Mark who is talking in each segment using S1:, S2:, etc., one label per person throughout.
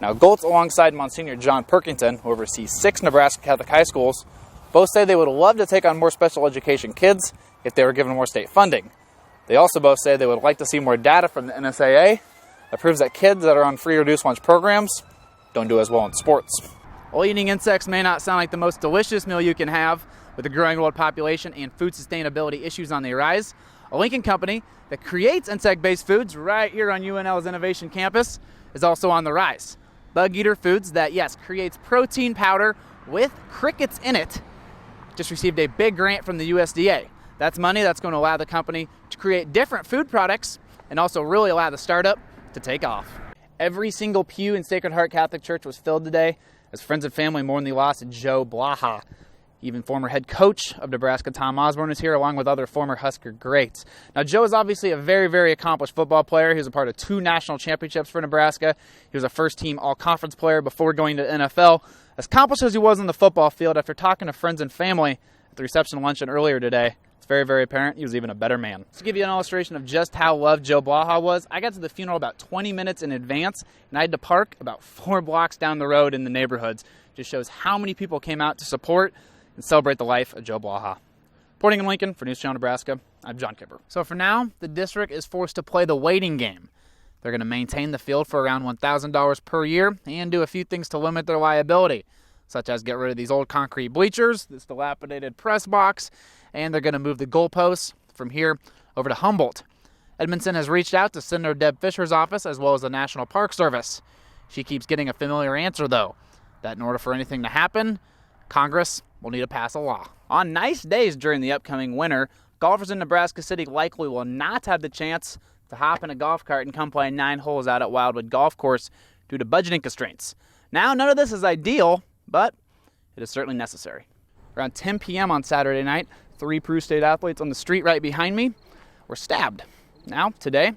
S1: Now, Goltz, alongside Monsignor John Perkington, who oversees 6 Nebraska Catholic high schools, both say they would love to take on more special education kids if they were given more state funding. They also both say they would like to see more data from the NSAA that proves that kids that are on free or reduced lunch programs don't do as well in sports. While eating insects may not sound like the most delicious meal you can have, with the growing world population and food sustainability issues on the rise, a Lincoln company that creates insect-based foods right here on UNL's Innovation Campus is also on the rise. Bug Eater Foods that, yes, creates protein powder with crickets in it, just received a big grant from the USDA. That's money that's going to allow the company to create different food products and also really allow the startup to take off. Every single pew in Sacred Heart Catholic Church was filled today as friends and family mourn the loss of Joe Blaha. Even former head coach of Nebraska, Tom Osborne, is here, along with other former Husker greats. Now, Joe is obviously a very, very accomplished football player. He was a part of 2 national championships for Nebraska. He was a first-team all-conference player before going to the NFL. As accomplished as he was on the football field, after talking to friends and family at the reception luncheon earlier today, it's very, very apparent he was even a better man. To give you an illustration of just how loved Joe Blaha was, I got to the funeral about 20 minutes in advance, and I had to park about 4 blocks down the road in the neighborhoods. Just shows how many people came out to support and celebrate the life of Joe Blaha. Reporting in Lincoln for News Channel Nebraska, I'm Jon Kipper. So for now, the district is forced to play the waiting game. They're going to maintain the field for around $1,000 per year and do a few things to limit their liability, such as get rid of these old concrete bleachers, this dilapidated press box, and they're going to move the goalposts from here over to Humboldt. Edmondson has reached out to Senator Deb Fisher's office as well as the National Park Service. She keeps getting a familiar answer, though, that in order for anything to happen, Congress will need to pass a law. On nice days during the upcoming winter, golfers in Nebraska City likely will not have the chance to hop in a golf cart and come play 9 holes out at Wildwood Golf Course due to budgeting constraints. Now, none of this is ideal, but it is certainly necessary. Around 10 p.m. on Saturday night, 3 Peru State athletes on the street right behind me were stabbed. Now, today,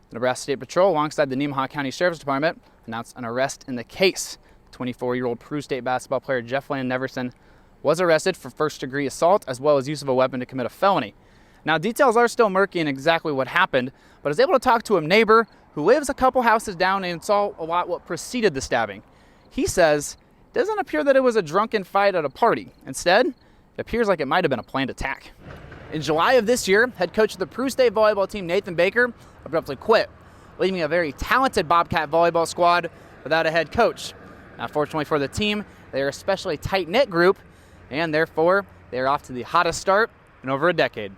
S1: the Nebraska State Patrol, alongside the Nemaha County Sheriff's Department, announced an arrest in the case. 24-year-old Peru State basketball player Jeff Land Neverson was arrested for first-degree assault as well as use of a weapon to commit a felony. Now, details are still murky in exactly what happened, but I was able to talk to a neighbor who lives a couple houses down and saw a lot what preceded the stabbing. He says it doesn't appear that it was a drunken fight at a party. Instead, it appears like it might have been a planned attack. In July of this year, head coach of the Peru State volleyball team, Nathan Baker, abruptly quit, leaving a very talented Bobcat volleyball squad without a head coach. Now, fortunately for the team, they are a especially tight-knit group, and therefore, they are off to the hottest start in over a decade.